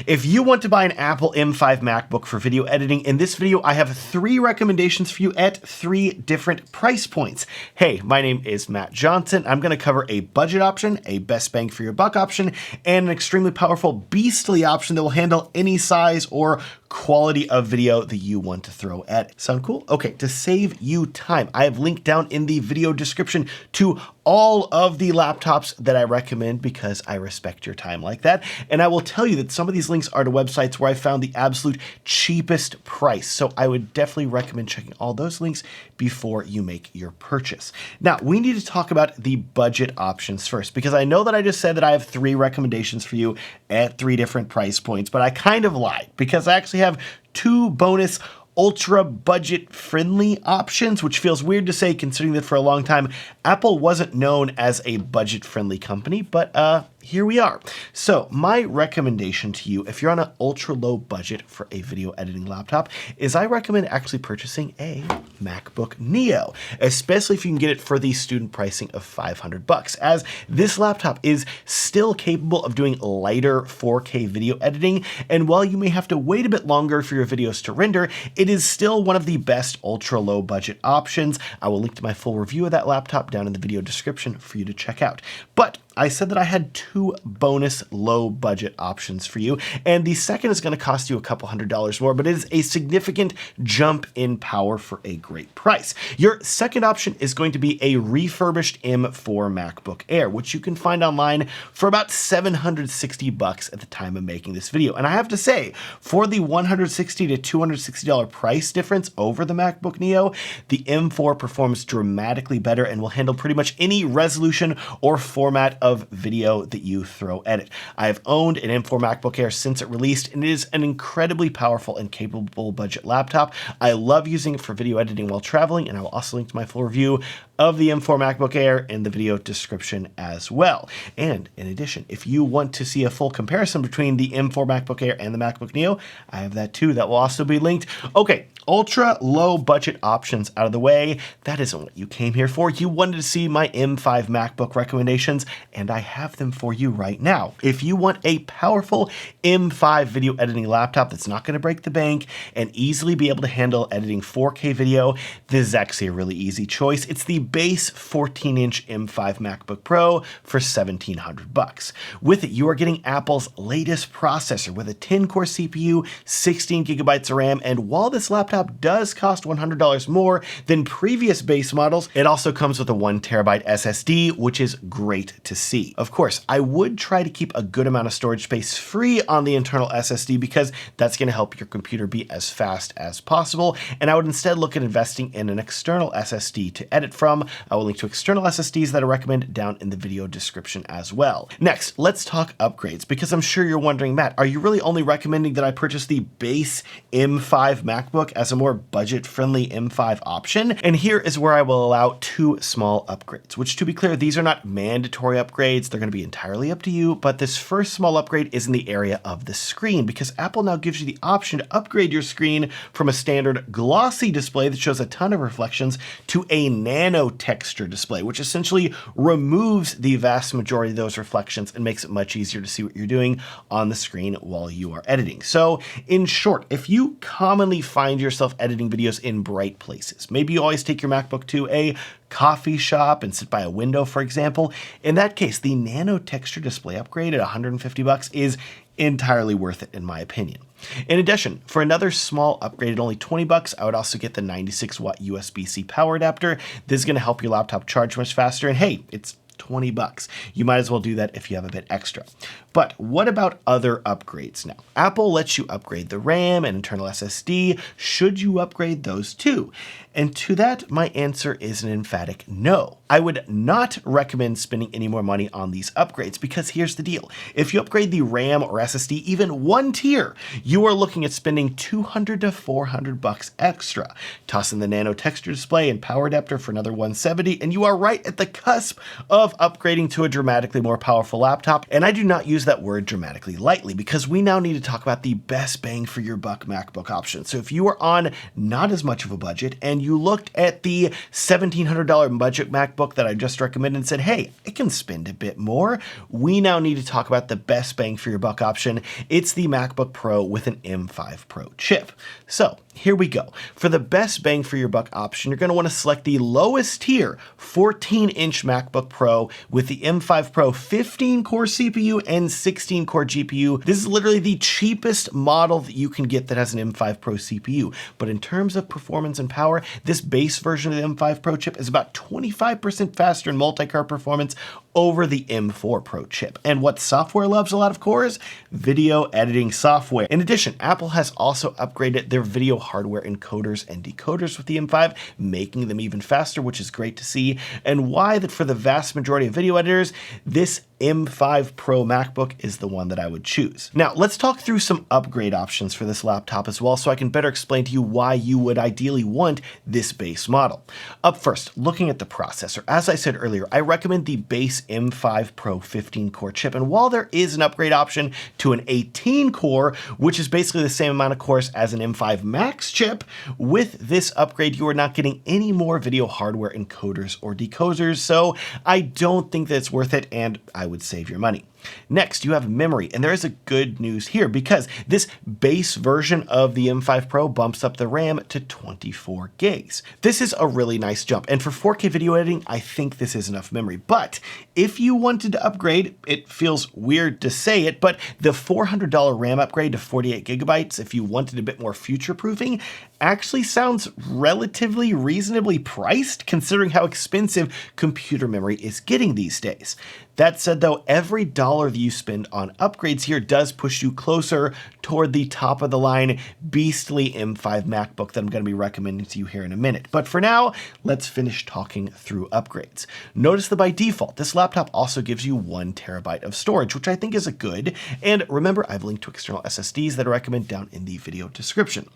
If you want to buy an Apple M5 MacBook for video editing, in this video I have 3 recommendations for you at 3 different price points. Hey, my name is Matt Johnson. I'm going to cover a budget option, a best bang for your buck option, and an extremely powerful beastly option that will handle any size or quality of video that you want to throw at it. Sound cool? Okay, to save you time, I have linked down in the video description to all of the laptops that I recommend because I respect your time like that. And I will tell you that some of these links are to websites where I found the absolute cheapest price. So I would definitely recommend checking all those links before you make your purchase. Now, we need to talk about the budget options first, because I know that I just said that I have 3 recommendations for you at 3 different price points, but I kind of lied because I actually have 2 bonus ultra budget friendly options, which feels weird to say considering that for a long time, Apple wasn't known as a budget friendly company, but here we are. So my recommendation to you, if you're on an ultra low budget for a video editing laptop, is I recommend actually purchasing a MacBook Neo, especially if you can get it for the student pricing of $500, as this laptop is still capable of doing lighter 4K video editing. And while you may have to wait a bit longer for your videos to render, it is still one of the best ultra low budget options. I will link to my full review of that laptop down in the video description for you to check out. But I said that I had 2 bonus low budget options for you, and the second is going to cost you a couple $100s more, but it is a significant jump in power for a great price. Your second option is going to be a refurbished M4 MacBook Air, which you can find online for about $760 at the time of making this video. And I have to say, for the $160 to $260 price difference over the MacBook Neo, the M4 performs dramatically better and will handle pretty much any resolution or format of video that you throw at it. I have owned an M4 MacBook Air since it released, and it is an incredibly powerful and capable budget laptop. I love using it for video editing while traveling, and I will also link to my full review of the M4 MacBook Air in the video description as well. And in addition, if you want to see a full comparison between the M4 MacBook Air and the MacBook Neo, I have that too. That will also be linked. Okay, ultra low budget options out of the way. That isn't what you came here for. You wanted to see my M5 MacBook recommendations, and I have them for you right now. If you want a powerful M5 video editing laptop that's not going to break the bank and easily be able to handle editing 4K video, this is actually a really easy choice. It's the base 14-inch M5 MacBook Pro for $1,700. With it, you are getting Apple's latest processor with a 10-core CPU, 16 gigabytes of RAM, and while this laptop does cost $100 more than previous base models, it also comes with a 1 terabyte SSD, which is great to see. Of course, I would try to keep a good amount of storage space free on the internal SSD because that's going to help your computer be as fast as possible, and I would instead look at investing in an external SSD to edit from. I will link to external SSDs that I recommend down in the video description as well. Next, let's talk upgrades, because I'm sure you're wondering, Matt, are you really only recommending that I purchase the base M5 MacBook as a more budget-friendly M5 option? And here is where I will allow 2 small upgrades, which, to be clear, these are not mandatory upgrades. They're going to be entirely up to you, but this first small upgrade is in the area of the screen, because Apple now gives you the option to upgrade your screen from a standard glossy display that shows a ton of reflections to a nano texture display, which essentially removes the vast majority of those reflections and makes it much easier to see what you're doing on the screen while you are editing. So in short, if you commonly find yourself editing videos in bright places, maybe you always take your MacBook to a coffee shop and sit by a window, for example, in that case, the nano texture display upgrade at $150 is entirely worth it, in my opinion. In addition, for another small upgrade at only $20, I would also get the 96-watt USB-C power adapter. This is going to help your laptop charge much faster, and hey, it's $20. You might as well do that if you have a bit extra. But what about other upgrades now? Apple lets you upgrade the RAM and internal SSD. Should you upgrade those too? And to that, my answer is an emphatic no. I would not recommend spending any more money on these upgrades, because here's the deal. If you upgrade the RAM or SSD even 1 tier, you are looking at spending $200 to $400 extra. Toss in the nano texture display and power adapter for another $170, and you are right at the cusp of love upgrading to a dramatically more powerful laptop, and I do not use that word dramatically lightly because we now need to talk about the best bang for your buck MacBook option. So if you are on not as much of a budget and you looked at the $1,700 budget MacBook that I just recommended and said, hey, I can spend a bit more, we now need to talk about the best bang for your buck option. It's the MacBook Pro with an M5 Pro chip. So here we go. For the best bang for your buck option, you're going to want to select the lowest tier 14-inch MacBook Pro with the M5 Pro 15-core CPU and 16-core GPU. This is literally the cheapest model that you can get that has an M5 Pro CPU. But in terms of performance and power, this base version of the M5 Pro chip is about 25% faster in multi-core performance over the M4 Pro chip. And what software loves a lot of cores? Video editing software. In addition, Apple has also upgraded their video hardware encoders and decoders with the M5, making them even faster, which is great to see, and why that for the vast majority of video editors, this M5 Pro MacBook is the one that I would choose. Now, let's talk through some upgrade options for this laptop as well, so I can better explain to you why you would ideally want this base model. Up first, looking at the processor. As I said earlier, I recommend the base M5 Pro 15-core chip, and while there is an upgrade option to an 18-core, which is basically the same amount of cores as an M5 Max chip, with this upgrade, you are not getting any more video hardware encoders or decoders, so I don't think that it's worth it, and I would save your money. Next, you have memory, and there is a good news here because this base version of the M5 Pro bumps up the RAM to 24 gigs. This is a really nice jump, and for 4K video editing, I think this is enough memory. But if you wanted to upgrade, it feels weird to say it, but the $400 RAM upgrade to 48 gigabytes, if you wanted a bit more future-proofing, actually sounds relatively reasonably priced considering how expensive computer memory is getting these days. That said though, every dollar that you spend on upgrades here does push you closer toward the top of the line beastly M5 MacBook that I'm going to be recommending to you here in a minute. But for now, let's finish talking through upgrades. Notice that by default, this laptop also gives you 1 terabyte of storage, which I think is a good. And remember, I've linked to external SSDs that I recommend down in the video description.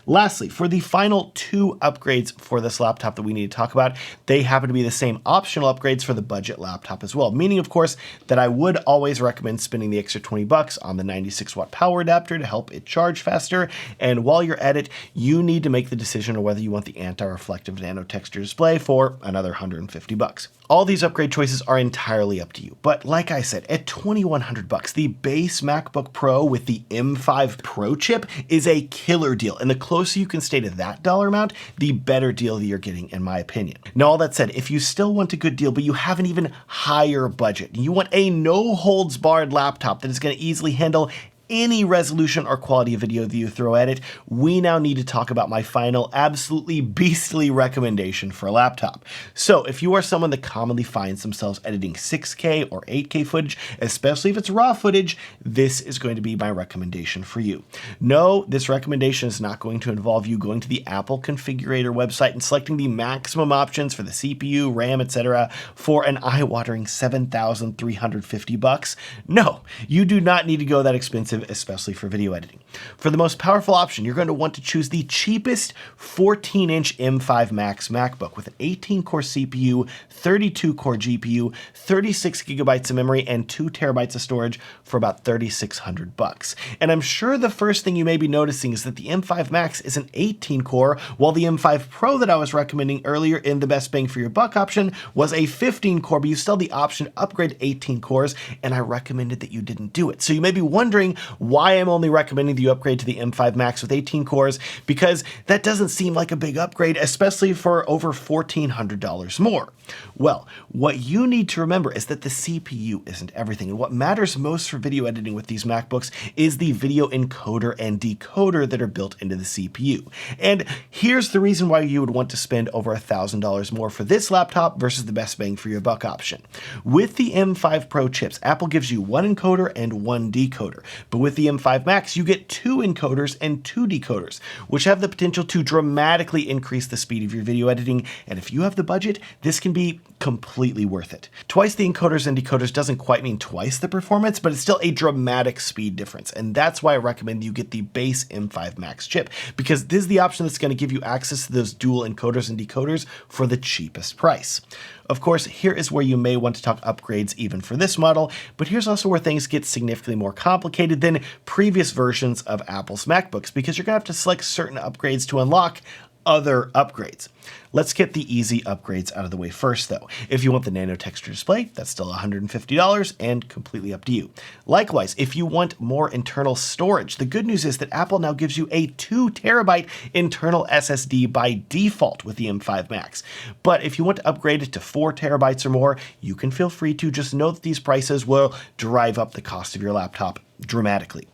Lastly, for the final 2 upgrades for this laptop that we need to talk about, they happen to be the same optional upgrades for the budget laptop as well, meaning of course that I would always recommend spending the extra 20 bucks on the 96 watt power adapter to help it charge faster. And while you're at it, you need to make the decision on whether you want the anti-reflective nano texture display for another 150 bucks. All these upgrade choices are entirely up to you, but like I said, at 2,100 bucks, the base MacBook Pro with the M5 Pro chip is a killer deal, and the closer you can stay to that dollar amount, the better deal that you're getting, in my opinion. Now, all that said, if you still want a good deal, but you have an even higher budget, you want a no-holds-barred laptop that is going to easily handle any resolution or quality of video that you throw at it, we now need to talk about my final absolutely beastly recommendation for a laptop. So if you are someone that commonly finds themselves editing 6K or 8K footage, especially if it's raw footage, this is going to be my recommendation for you. No, this recommendation is not going to involve you going to the Apple configurator website and selecting the maximum options for the CPU, RAM, etc. for an eye-watering $7,350. No, you do not need to go that expensive, especially for video editing. For the most powerful option, you're going to want to choose the cheapest 14-inch M5 Max MacBook with an 18-core CPU, 32-core GPU, 36 gigabytes of memory, and 2 terabytes of storage for about $3,600. And I'm sure the first thing you may be noticing is that the M5 Max is an 18-core, while the M5 Pro that I was recommending earlier in the best bang for your buck option was a 15-core, but you still have the option to upgrade 18 cores, and I recommended that you didn't do it. So you may be wondering why I'm only recommending that you upgrade to the M5 Max with 18 cores, because that doesn't seem like a big upgrade, especially for over $1,400 more. Well, what you need to remember is that the CPU isn't everything, and what matters most for video editing with these MacBooks is the video encoder and decoder that are built into the CPU. And here's the reason why you would want to spend over $1,000 more for this laptop versus the best bang for your buck option. With the M5 Pro chips, Apple gives you 1 encoder and 1 decoder, but with the M5 Max, you get 2 encoders and 2 decoders, which have the potential to dramatically increase the speed of your video editing. And if you have the budget, this can be completely worth it. Twice the encoders and decoders doesn't quite mean twice the performance, but it's still a dramatic speed difference. And that's why I recommend you get the base M5 Max chip, because this is the option that's going to give you access to those dual encoders and decoders for the cheapest price. Of course, here is where you may want to talk upgrades even for this model, but here's also where things get significantly more complicated than previous versions of Apple's MacBooks, because you're going to have to select certain upgrades to unlock other upgrades. Let's get the easy upgrades out of the way first though. If you want the nano texture display, that's still $150 and completely up to you. Likewise, if you want more internal storage, the good news is that Apple now gives you a 2 terabyte internal SSD by default with the M5 Max. But if you want to upgrade it to 4 terabytes or more, you can feel free to. Just know that these prices will drive up the cost of your laptop dramatically.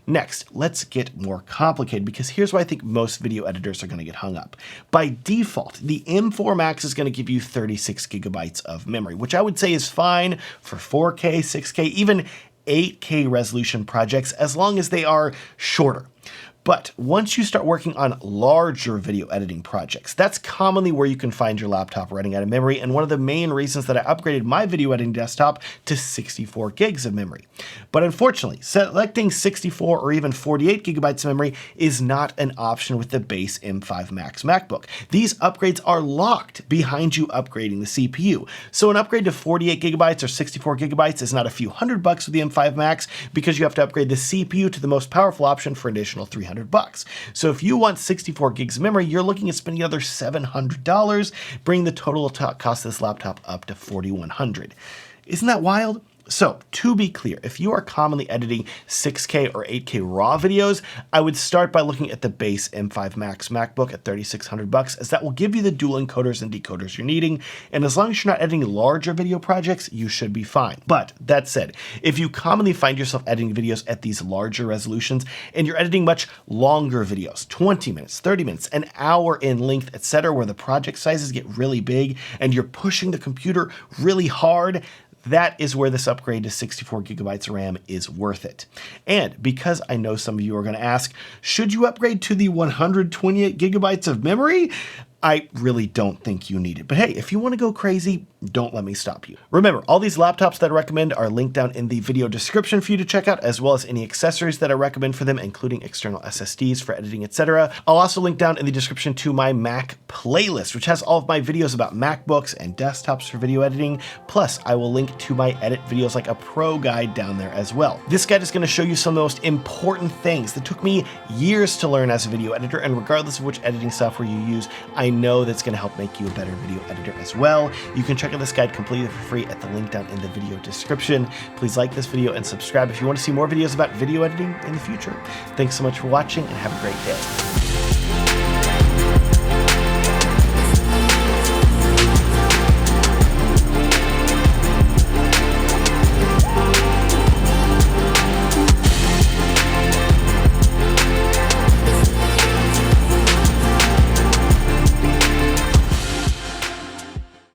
Next, let's get more complicated, because here's why I think most video editors are going to get hung up. By default, the M4 Max is going to give you 36 gigabytes of memory, which I would say is fine for 4K, 6K, even 8K resolution projects, as long as they are shorter. But once you start working on larger video editing projects, that's commonly where you can find your laptop running out of memory, and one of the main reasons that I upgraded my video editing desktop to 64 gigs of memory. But unfortunately, selecting 64 or even 48 gigabytes of memory is not an option with the base M5 Max MacBook. These upgrades are locked behind you upgrading the CPU. So an upgrade to 48 gigabytes or 64 gigabytes is not a few $100 with the M5 Max, because you have to upgrade the CPU to the most powerful option for an additional $300. So if you want 64 gigs of memory, you're looking at spending another $700, bringing the total cost of this laptop up to $4,100. Isn't that wild? So, to be clear, if you are commonly editing 6K or 8K RAW videos, I would start by looking at the base M5 Max MacBook at $3,600, as that will give you the dual encoders and decoders you're needing, and as long as you're not editing larger video projects, you should be fine. But that said, if you commonly find yourself editing videos at these larger resolutions, and you're editing much longer videos, 20 minutes, 30 minutes, an hour in length, etc., where the project sizes get really big, and you're pushing the computer really hard, that is where this upgrade to 64 gigabytes of RAM is worth it. And because I know some of you are going to ask, should you upgrade to the 128 gigabytes of memory? I really don't think you need it. But hey, if you want to go crazy, don't let me stop you. Remember, all these laptops that I recommend are linked down in the video description for you to check out, as well as any accessories that I recommend for them, including external SSDs for editing, etc. I'll also link down in the description to my Mac playlist, which has all of my videos about MacBooks and desktops for video editing. Plus, I will link to my edit videos like a pro guide down there as well. This guide is going to show you some of the most important things that took me years to learn as a video editor, and regardless of which editing software you use, I know that's going to help make you a better video editor as well. You can check out this guide completely for free at the link down in the video description. Please like this video and subscribe if you want to see more videos about video editing in the future. Thanks so much for watching, and have a great day.